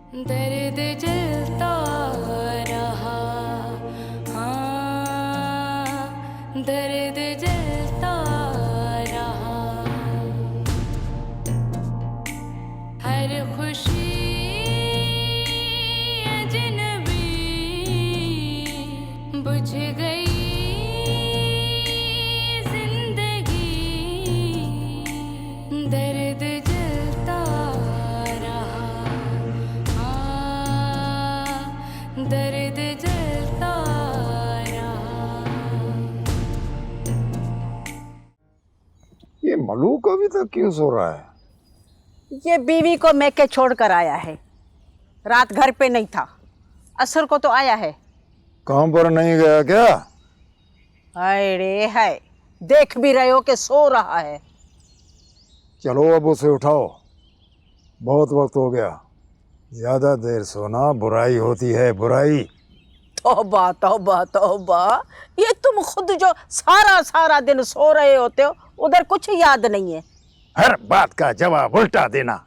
दर्द जलता रहा, हाँ दर्द जलता रहा। हर खुशी अजनबी बुझ गई जिंदगी, दर्द जलता रहा, हाँ दर्द जलता रहा। ये मलूक अभी तक क्यों सो रहा है? ये बीवी को मैके छोड़ कर आया है, रात घर पे नहीं था, असर को तो आया है। काम पर नहीं गया क्या? अरे है, देख भी रहे हो कि सो रहा है। चलो अब उसे उठाओ, बहुत वक्त हो गया। ज्यादा देर सोना बुराई होती है, बुराई। तौबा तौबा तौबा, ये तुम खुद जो सारा सारा दिन सो रहे होते हो, उधर कुछ याद नहीं है। हर बात का जवाब उल्टा देना।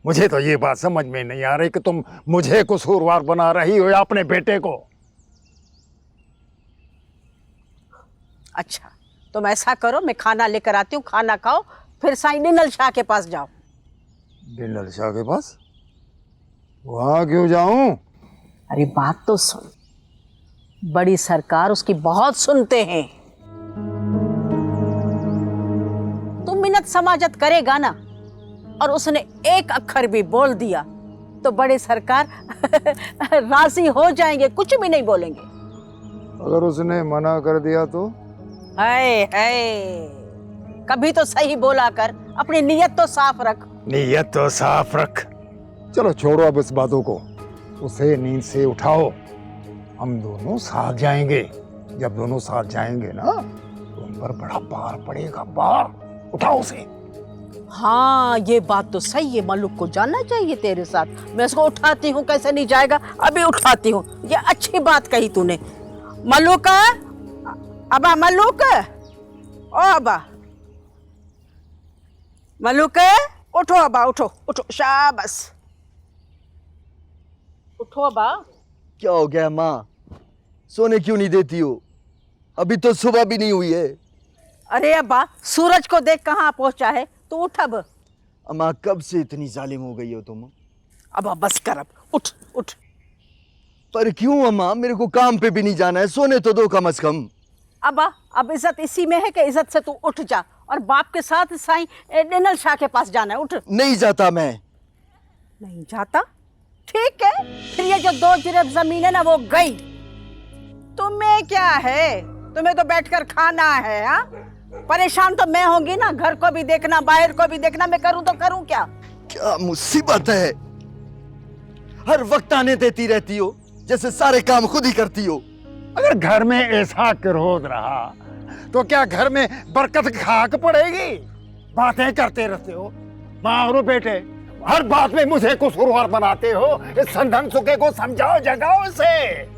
मुझे तो ये बात समझ में नहीं आ रही कि तुम मुझे कसूरवार बना रही हो या अपने बेटे को। अच्छा, तुम ऐसा करो, मैं खाना लेकर आती हूँ, खाना खाओ, फिर साईं निनल शाह के पास जाओ। बिनल शाह के पास? वहां क्यों जाऊं? अरे बात तो सुन, बड़ी सरकार उसकी बहुत सुनते हैं। तू मिन्नत समाजत करेगा ना, और उसने एक अक्षर भी बोल दिया तो बड़े सरकार राजी हो जाएंगे, कुछ भी नहीं बोलेंगे। अगर उसने मना कर दिया तो? है कभी तो सही बोला कर, अपनी नीयत तो साफ रख। नीयत तो साफ रख। चलो छोड़ो अब इस बातों को, उसे नींद से उठाओ, हम दोनों साथ जाएंगे। जब दोनों साथ जाएंगे ना तो उन पर बड़ा भार पड़ेगा, भार। उठाओ उसे। हाँ ये बात तो सही है, मलुक को जाना चाहिए तेरे साथ। मैं उसको उठाती हूँ, कैसे नहीं जाएगा, अभी उठाती हूँ। ये अच्छी बात कही तूने। मलुक, अबा मलुक, ओ अबा मलुक, उठो अबा, उठो उठो, शाबाश, उठो अबा। क्या हो गया माँ? सोने क्यों नहीं देती हो? अभी तो सुबह भी नहीं हुई है। अरे अब्बा, सूरज को देख कहाँ पहुंचा है, तू उठ अब। अम्मा कब से इतनी जालिम हो गई हो तुम? अब्बा बस कर अब, उठ उठ। पर क्यों अम्मा, मेरे को काम पे भी नहीं जाना है, सोने तो दो कम से कम। अब्बा अब इज्जत इसी में है कि इज्जत से तू उठ जा, और बाप के साथ साईं निनल शाह के पास जाना है, उठ। नहीं जाता मैं। नहीं जाता? ठीक है, फिर ये जो 2 जिरब जमीन है ना वो गई। तुम्हें क्या है, तुम्हें तो बैठकर खाना है। हाँ, परेशान तो मैं होंगी ना, घर को भी देखना, बाहर को भी देखना, मैं करूं तो करूं क्या? क्या मुसीबत है, हर वक्त आने देती रहती हो, जैसे सारे काम खुद ही करती हो। अगर घर में ऐसा क्रोध रहा तो क्या घर में बरकत खाक पड़ेगी? बातें करते रहते हो माँ और बेटे, हर बात में मुझे कसूरवार बनाते हो। इस संधन सुखे को समझाओ, जगाओ इसे।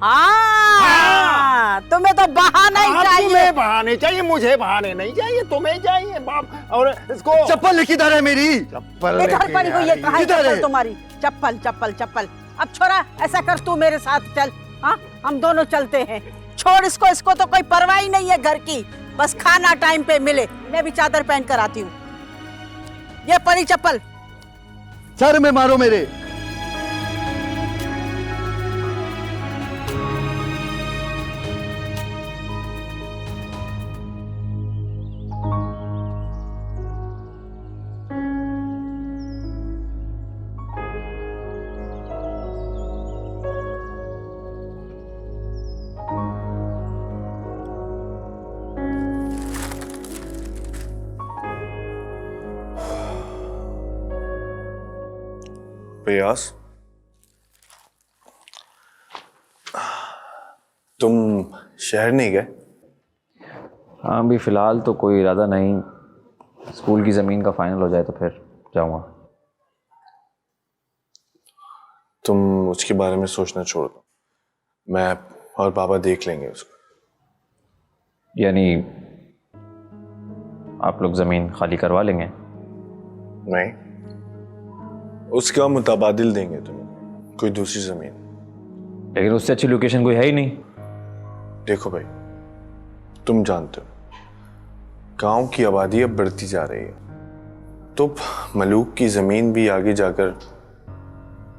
हाँ, तुम्हें तो बहाना ही चाहिए। तुम्हें बहाने चाहिए, मुझे बहाने नहीं चाहिए, तुम्हें चाहिए बाप। और इसको चप्पल किधर है मेरी? चप्पल इधर पड़ी हुई है, कहाँ है किधर है? चप्पल तुम्हारी? चप्पल चप्पल चप्पल। अब छोरा, ऐसा कर, तू मेरे साथ चल। हाँ, हम दोनों चलते हैं। छोड़ इसको, इसको तो कोई परवाह ही नहीं है घर की, बस खाना टाइम पे मिले। मैं भी चादर पहन कर आती हूँ। ये पड़ी चप्पल। सर में मारो मेरे। प्रयास, तुम शहर नहीं गए? हाँ, अभी फ़िलहाल तो कोई इरादा नहीं। स्कूल की ज़मीन का फाइनल हो जाए तो फिर जाऊँगा। तुम उसके बारे में सोचना छोड़ दो, मैं और पापा देख लेंगे उसको। यानी आप लोग ज़मीन खाली करवा लेंगे? नहीं, उसका मुतबादिल देंगे तुम्हें। कोई दूसरी जमीन। लेकिन उससे अच्छी लोकेशन कोई है ही नहीं। देखो भाई, तुम जानते हो गांव की आबादी अब बढ़ती जा रही है, तो मलूक की जमीन भी आगे जाकर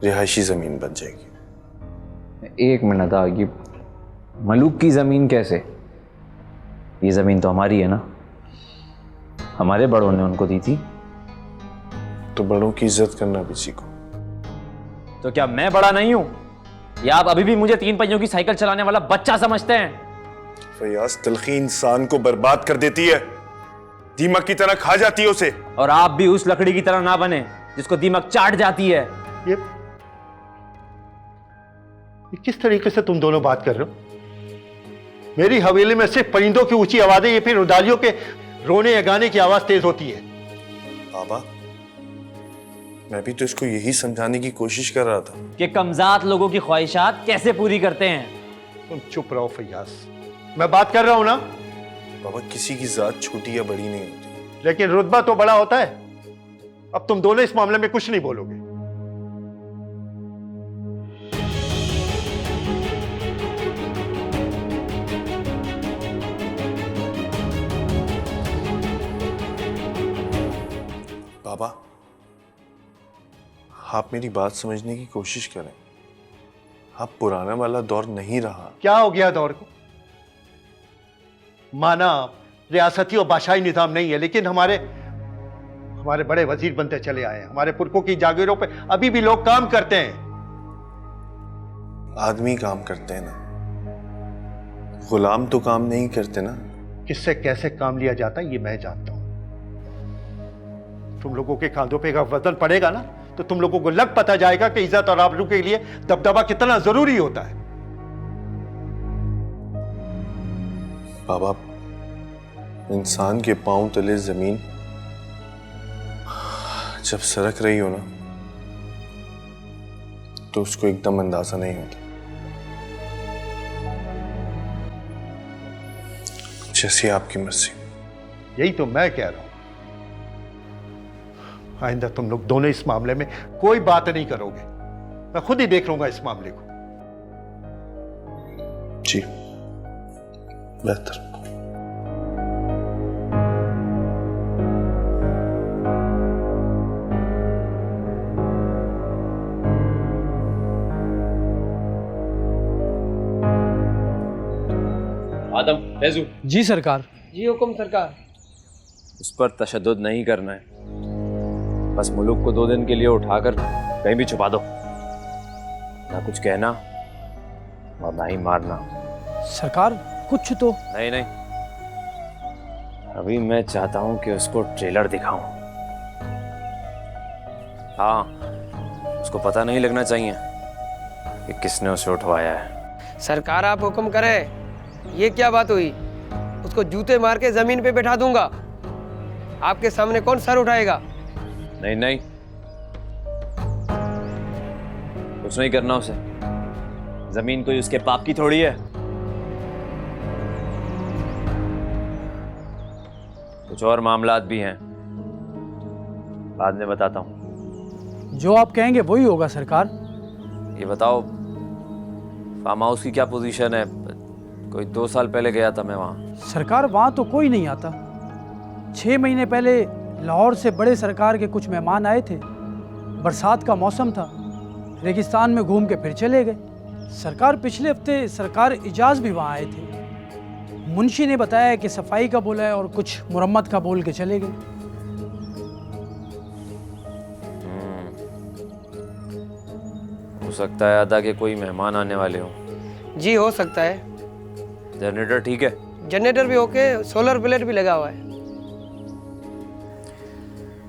रिहायशी जमीन बन जाएगी। एक मिनट था, ये मलूक की जमीन कैसे? ये जमीन तो हमारी है ना, हमारे बड़ों ने उनको दी थी। तो बड़ों की इज्जत करना भी सीखो। तो क्या मैं बड़ा नहीं हूं, या आप अभी भी मुझे 3 पहियों की साइकिल चलाने वाला बच्चा समझते हैं? फयाज, तलखी इंसान को बर्बाद कर देती है, दीमक की तरह खा जाती है उसे। और आप भी उस लकड़ी की तरह ना बने जिसको दीमक चाट जाती है। ये किस तरीके से तुम दोनों बात कर रहे हो? मेरी हवेली में सिर्फ परिंदों की ऊंची आवाजें या फिर उदालियों के रोने या गाने की आवाज तेज होती है। बाबा, मैं भी तो इसको यही समझाने की कोशिश कर रहा था कि कमजात लोगों की ख्वाहिशात कैसे पूरी करते हैं। तुम चुप रहो फैयाज, मैं बात कर रहा हूं ना। बाबा, किसी की जात छोटी या बड़ी नहीं होती। लेकिन रुतबा तो बड़ा होता है। अब तुम दोनों इस मामले में कुछ नहीं बोलोगे। बाबा, आप मेरी बात समझने की कोशिश करें। अब पुराना वाला दौर नहीं रहा। क्या हो गया दौर को? माना रियासती और बादशाही निजाम नहीं है, लेकिन हमारे बड़े वजीर बनते चले आए हैं। हमारे पुरखों की जागीरों पे अभी भी लोग काम करते हैं। आदमी काम करते हैं ना, गुलाम तो काम नहीं करते ना। किससे कैसे काम लिया जाता है ये मैं जानता हूं। तुम लोगों के कांधों पे का वजन पड़ेगा ना, तो तुम लोगों को लग पता जाएगा कि इज्जत और आबरू के लिए दबदबा कितना जरूरी होता है। बाबा, इंसान के पांव तले जमीन जब सरक रही हो ना, तो उसको एकदम अंदाजा नहीं होता। जैसी आपकी मर्जी। यही तो मैं कह रहा हूं। आइंदा तुम लोग दोनों इस मामले में कोई बात नहीं करोगे। मैं खुद ही देख लूंगा इस मामले को। जी, बेहतर। आदम, फैजू, जी सरकार। जी हुक्म सरकार। उस पर तशद्दुद नहीं करना है। बस मुलुक को 2 दिन के लिए उठाकर कहीं भी छुपा दो, ना कुछ कहना और ना ही मारना। सरकार कुछ तो नहीं नहीं, अभी मैं चाहता हूं कि उसको ट्रेलर दिखाऊं। हाँ, उसको पता नहीं लगना चाहिए कि किसने उसे उठवाया है। सरकार आप हुक्म करें। ये क्या बात हुई? उसको जूते मार के जमीन पे बैठा दूंगा। आपके सामने कौन सर उठाएगा? नहीं नहीं, कुछ नहीं करना उसे। जमीन कोई उसके बाप की थोड़ी है। कुछ और मामलात भी हैं, बाद में बताता हूं। जो आप कहेंगे वही होगा सरकार। ये बताओ, फार्म हाउस की क्या पोजीशन है? कोई 2 साल पहले गया था मैं वहाँ। सरकार वहाँ तो कोई नहीं आता। 6 महीने पहले लाहौर से बड़े सरकार के कुछ मेहमान आए थे। बरसात का मौसम था, रेगिस्तान में घूम के फिर चले गए। सरकार पिछले हफ्ते सरकार इजाज़ भी वहाँ आए थे। मुंशी ने बताया कि सफाई का बोला है और कुछ मुरम्मत का बोल के चले गए। हो सकता है अदा के कोई मेहमान आने वाले हो। जी हो सकता है। जनरेटर ठीक है? जनरेटर भी ओके, सोलर प्लेट भी लगा हुआ है।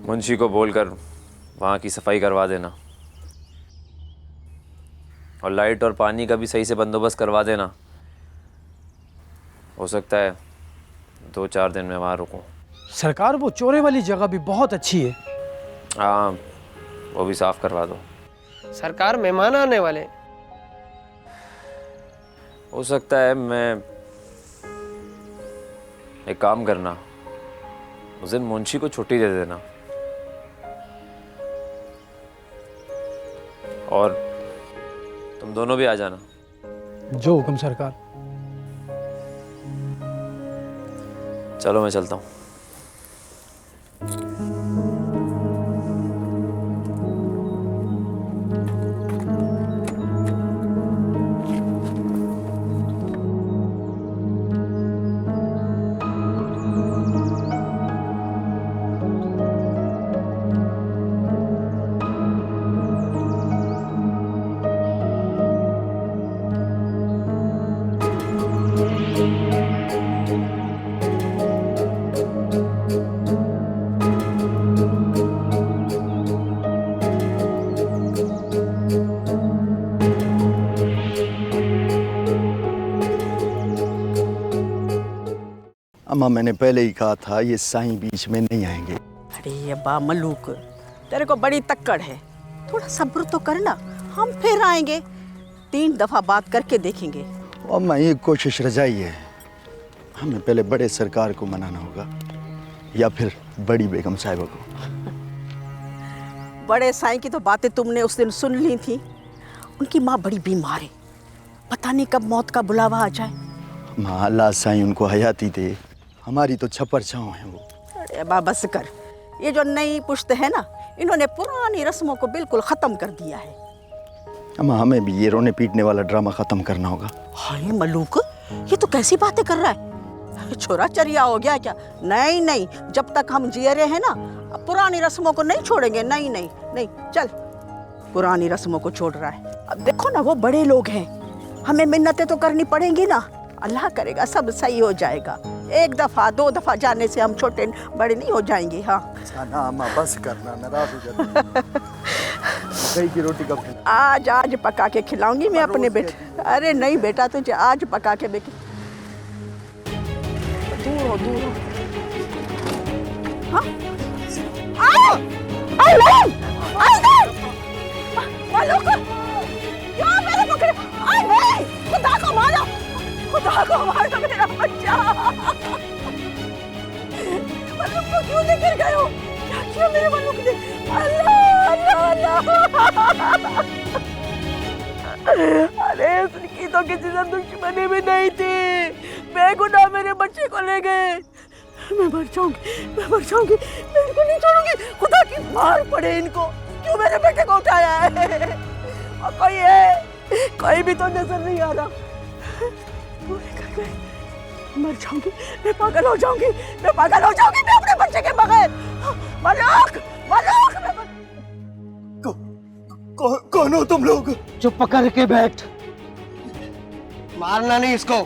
मुंशी को बोलकर वहाँ की सफाई करवा देना, और लाइट और पानी का भी सही से बंदोबस्त करवा देना। हो सकता है 2-4 दिन में वहाँ रुकूं। सरकार वो चोरे वाली जगह भी बहुत अच्छी है। हाँ, वो भी साफ करवा दो। सरकार मेहमान आने वाले। हो सकता है मैं एक काम करना, उस दिन मुंशी को छुट्टी दे देना, और तुम दोनों भी आ जाना। जो हुक्म सरकार। चलो मैं चलता हूँ। अम्मा, मैंने पहले ही कहा था ये साईं बीच में नहीं आएंगे। अरे अब्बा मलूक, तेरे को बड़ी तक्कड़ है, थोड़ा सब्र तो करना, हम फिर आएंगे, 3 दफा बात करके देखेंगे। अम्मा, ये कोशिश रजाई है, हमें पहले बड़े सरकार को मनाना होगा या फिर बड़ी बेगम साहिबा को। बड़े साईं की तो बातें तुमने उस दिन सुन ली थी, उनकी माँ बड़ी बीमार है, पता नहीं कब मौत का बुलावा आ जाए। माँ, अल्लाह साईं उनको हयाती दे, हमारी तो छप्पर छाँव है वो। अरे अब्बा बस कर, ये जो नई पुश्त है ना, इन्होंने पुरानी रस्मों को बिल्कुल खत्म कर दिया है। अम्मा, हमें भी ये रोने पीटने वाला ड्रामा खत्म करना होगा। हाय मलूक, ये तो कैसी बातें कर रहा है, छोरा चरिया हो गया क्या? नहीं नहीं, जब तक हम जिए रहे हैं ना, अब पुरानी रस्मों को नहीं छोड़ेंगे। नहीं नहीं नहीं, चल, पुरानी रस्मों को छोड़ रहा है। अब देखो ना, वो बड़े लोग हैं, हमें मिन्नतें तो करनी पड़ेंगी ना, अल्लाह करेगा सब सही हो जाएगा। 1 दफा 2 दफा जाने से हम छोटे बड़े नहीं हो जाएंगे। हाँ ना अम्मा, बस करना, नाराज हो जाती। दही की रोटी कब खिलाएं? आज पका के खिलाऊंगी मैं अपने बेटे। अरे नहीं बेटा, तुझे आज पका के बेटे। दूर हो, दूर हो। हाँ? आओ! आओ नहीं! आओ नहीं! मलूक! यहाँ मेरे पकड़े! आओ नहीं! खुदा को मारो! खुदा को मारो मेरा बच्चा! मलूक को क्यों लेकर गए हो? क्या किया मेरे मलूक ने? अल्लाह अल्लाह अल्लाह! अरे उसकी तो किसी से दुश्मनी भी नहीं थी, बेगुनाह मेरे बच्चे को ले गए। मैं मर जाऊंगी, मैं मर जाऊंगी, मैं इनको नहीं छोड़ूंगी। खुदा की मार पड़े इनको, क्यों मेरे बेटे को उठाया है? और कोई है, कोई भी तो नजर नहीं आ रहा। पूरे कर गए, मर जाऊंगी, मैं पागल हो जाऊंगी, मैं पागल हो जाऊंगी, मैं अपने बच्चे के बगैर। मलूक, मलूक, कौन हो तुम लोग? चुप पकड़ के बैठ, मारना नहीं इसको।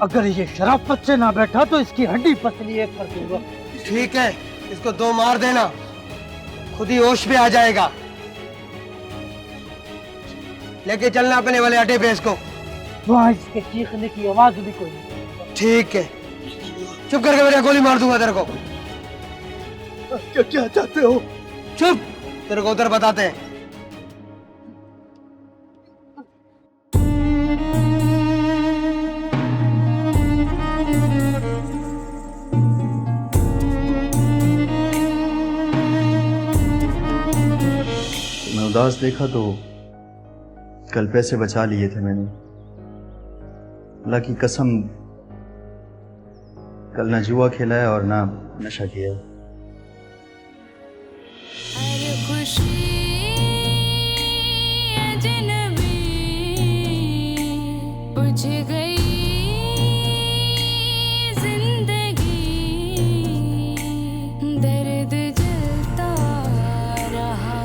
अगर ये शराफत से ना बैठा तो इसकी हड्डी पसली एक कर दूंगा। ठीक है, इसको 2 मार देना, खुद ही होश में आ जाएगा। लेके चलना अपने वाले अड्डे पे इसको। वहाँ इसके चीखने की आवाज भी कोई नहीं। ठीक है, चुप करके बेटा, गोली मार दूंगा तेरे को। क्या चाहते हो? चुप, तेरे को उधर बताते हैं। उदास देखा तो कल पैसे बचा लिए थे मैंने, अल्लाह की कसम, कल ना जुआ खेला है और ना नशा किया है। हर खुशी अजनबी बुझ गई जिंदगी, दर्द जलता रहा,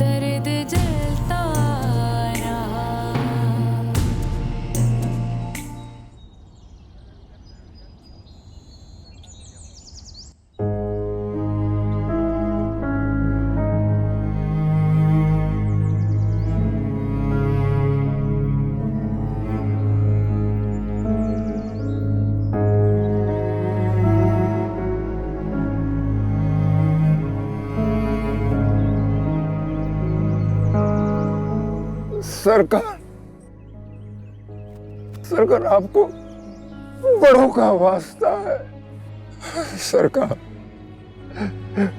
दर्द जलता रहा। सरकार, सरकार, आपको बड़ों का वास्ता है, सरकार,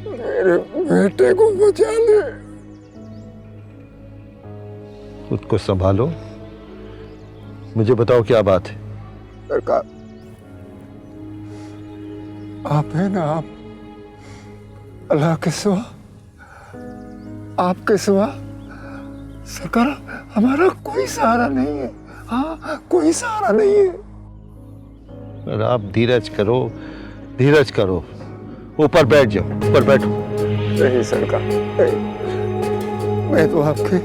मेरे बेटे को बचा ले, खुद को संभालो। मुझे बताओ क्या बात है। सरकार, आप है ना, आप अल्लाह के सिवा, आपके सिवा सरकार हमारा कोई सहारा नहीं है। हाँ, कोई सहारा नहीं है। पर आप धीरज करो, धीरज करो। ऊपर बैठ जाओ, ऊपर बैठो। नहीं सरकार, नहीं। मैं तो आपके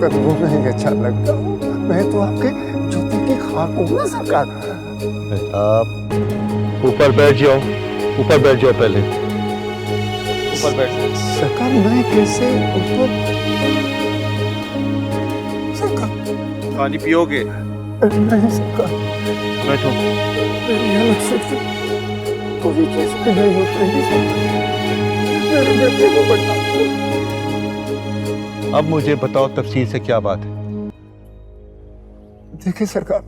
कदमों में ही अच्छा लगता हूँ। मैं तो आपके जूते की खाक हूँ ना सरकार। आप ऊपर बैठ जाओ, ऊपर बैठ जाओ पहले। ऊपर बैठ जाओ। सरकार, मैं कैसे ऊपर? सरकार, पानी पियोगे? नहीं सरकार, बैठो। मेरी हालत से कोई चीज भी नहीं हो रही सरकार। मेरे बेटे को बचा लो। अब मुझे बताओ तफसील से क्या बात है। देखिए सरकार,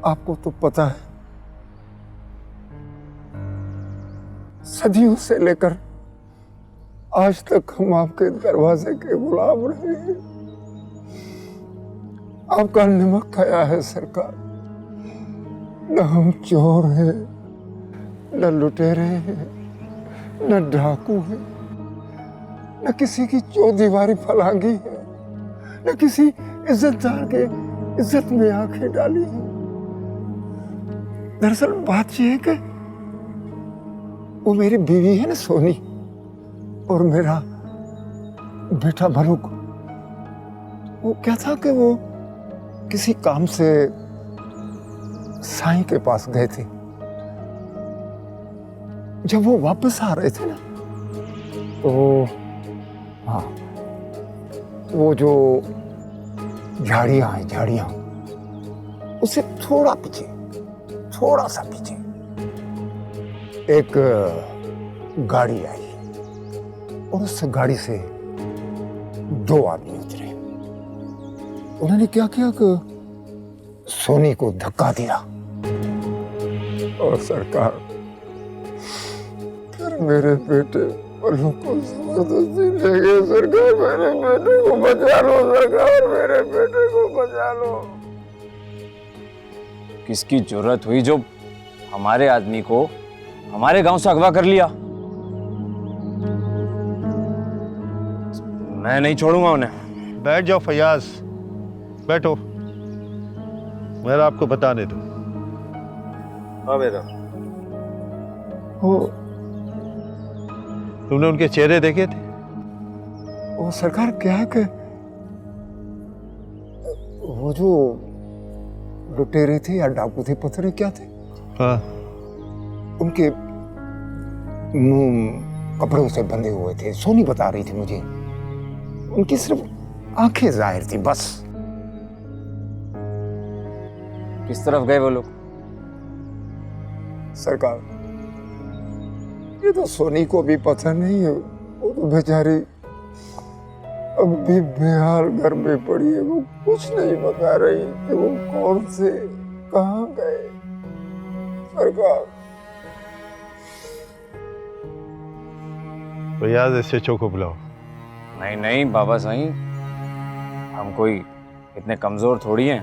आपको तो पता है, सदियों से लेकर आज तक हम आपके दरवाजे के गुलाम रहे हैं। आपका नमक खाया है सरकार। न हम चोर हैं, न लुटेरे हैं, न डाकू हैं, न किसी की चौदीवारी फलांगी है, न किसी इज्जतदार के इज्जत में आंखें डाली हैं। दरअसल बात यह है कि वो मेरी बीवी है ना सोनी, और मेरा बेटा मलुक। वो क्या था कि वो किसी काम से साईं के पास गए थे। जब वो वापस आ रहे थे ना, तो हाँ, वो जो झाड़ियां हैं, झाड़ियां, उससे थोड़ा पीछे, थोड़ा सा पीछे एक गाड़ी आई, और उस गाड़ी से दो आदमी उतरे। उन्होंने क्या किया कि सोनी को धक्का दिया, और सरकार फिर मेरे बेटे पल्लू को जबरदस्ती ले गए। सरकार, मेरे बेटे को बचा लो सरकार, मेरे बेटे को बचा लो। किसकी जरूरत हुई जो हमारे आदमी को हमारे गांव से अगवा कर लिया? मैं नहीं छोड़ूंगा उन्हें। बैठ जाओ फयाज, बैठो। मेरा आपको बताने दो। हाँ मेरा, वो तुमने उनके चेहरे देखे थे? वो सरकार क्या है कि वो जो लुटेरे थे या डाकू थे, पता नहीं क्या थे, हाँ, उनके मुंह कपड़ों से बंधे हुए थे। सोनी बता रही थी मुझे, उनकी सिर्फ आंखें जाहिर थी बस। किस तरफ गए वो लोग? सरकार, ये तो सोनी को भी पता नहीं है। वो तो बेचारी अब भी बेहाल घर में पड़ी है। वो कुछ नहीं बता रही कि वो कौन से कहाँ गए। सरकार, फयाज ऐसे चौको बुलाओ। नहीं नहीं बाबा साईं, हम कोई इतने कमजोर थोड़ी हैं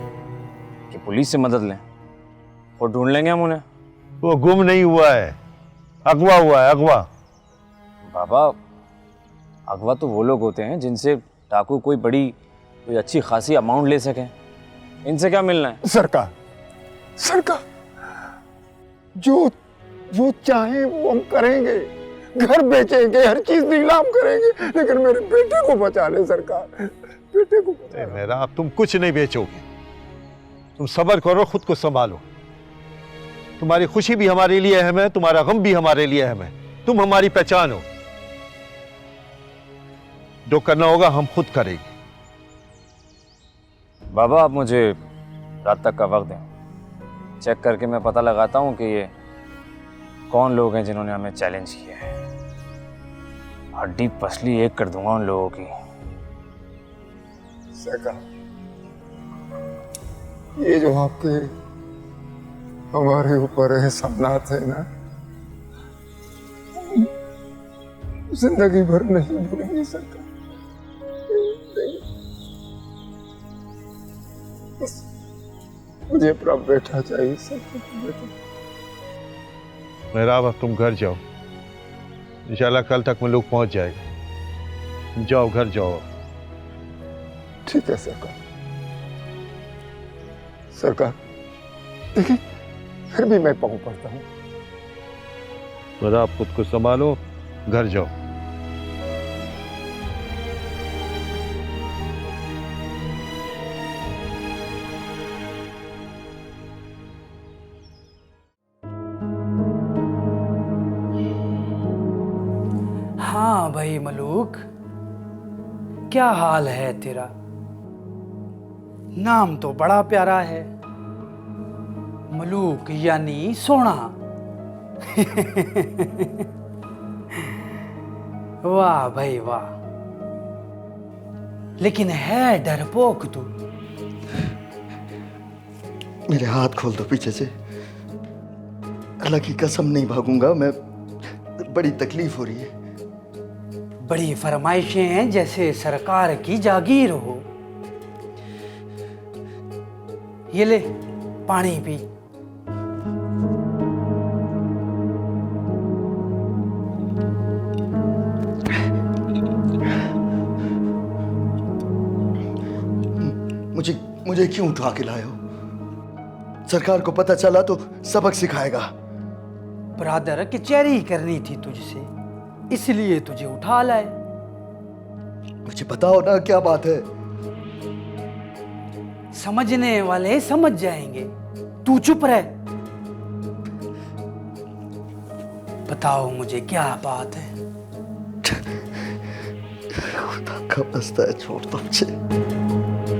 कि पुलिस से मदद लें। और ढूंढ लेंगे हम उन्हें। वो गुम नहीं हुआ है, अगवा हुआ है, अगवा। बाबा, अगवा तो वो लोग होते हैं जिनसे डाकू कोई अच्छी खासी अमाउंट ले सकें। इनसे क्या मिलना है? सरकार, सरकार, जो चाहे वो हम करेंगे। घर बेचेंगे, हर चीज नीलाम करेंगे, लेकिन मेरे बेटे को बचा ले सरकार, बेटे को बचा ले। मेरा, अब तुम कुछ नहीं बेचोगे। तुम सब्र करो, खुद को संभालो। तुम्हारी खुशी भी हमारे लिए अहम है, तुम्हारा गम भी हमारे लिए अहम है। तुम हमारी पहचान हो। जो करना होगा हम खुद करेंगे। बाबा, आप मुझे रात तक का वक्त दें। चेक करके मैं पता लगाता हूं कि ये कौन लोग हैं जिन्होंने हमें चैलेंज किया है। हड्डी पसली एक कर दूंगा उन लोगों की। सरकार, ये जो आपके हमारे ऊपर एहसानात है ना, जिंदगी भर नहीं भूलेंगे सरकार, मुझे अपना बेटा चाहिए सर, बेटा। मेरा अब तुम घर जाओ, इंशाल्लाह कल तक मलूक पहुंच जाएगा। जाओ घर जाओ। ठीक है सरकार। सरकार देखिए, फिर भी मैं पाँव पड़ता हूँ। मेरा आप खुद को संभालो, घर जाओ। हाँ भाई मलूक, क्या हाल है तेरा? नाम तो बड़ा प्यारा है, मलूक यानी सोना। वाह भाई वाह, लेकिन है डरपोक तू। मेरे हाथ खोल दो पीछे से। अल्लाह की कसम नहीं भागूंगा मैं, बड़ी तकलीफ हो रही है। बड़ी फरमाइशें हैं जैसे सरकार की जागीर हो। ये ले पानी पी। मुझे क्यों उठा के लाए हो? सरकार को पता चला तो सबक सिखाएगा। ब्रादर कचहरी करनी थी तुझसे, इसलिए तुझे उठा लाए। मुझे बताओ ना क्या बात है। समझने वाले समझ जाएंगे, तू चुप रह। बताओ मुझे क्या बात है। खुदा का बस्ता है, छोड़ दो मुझे।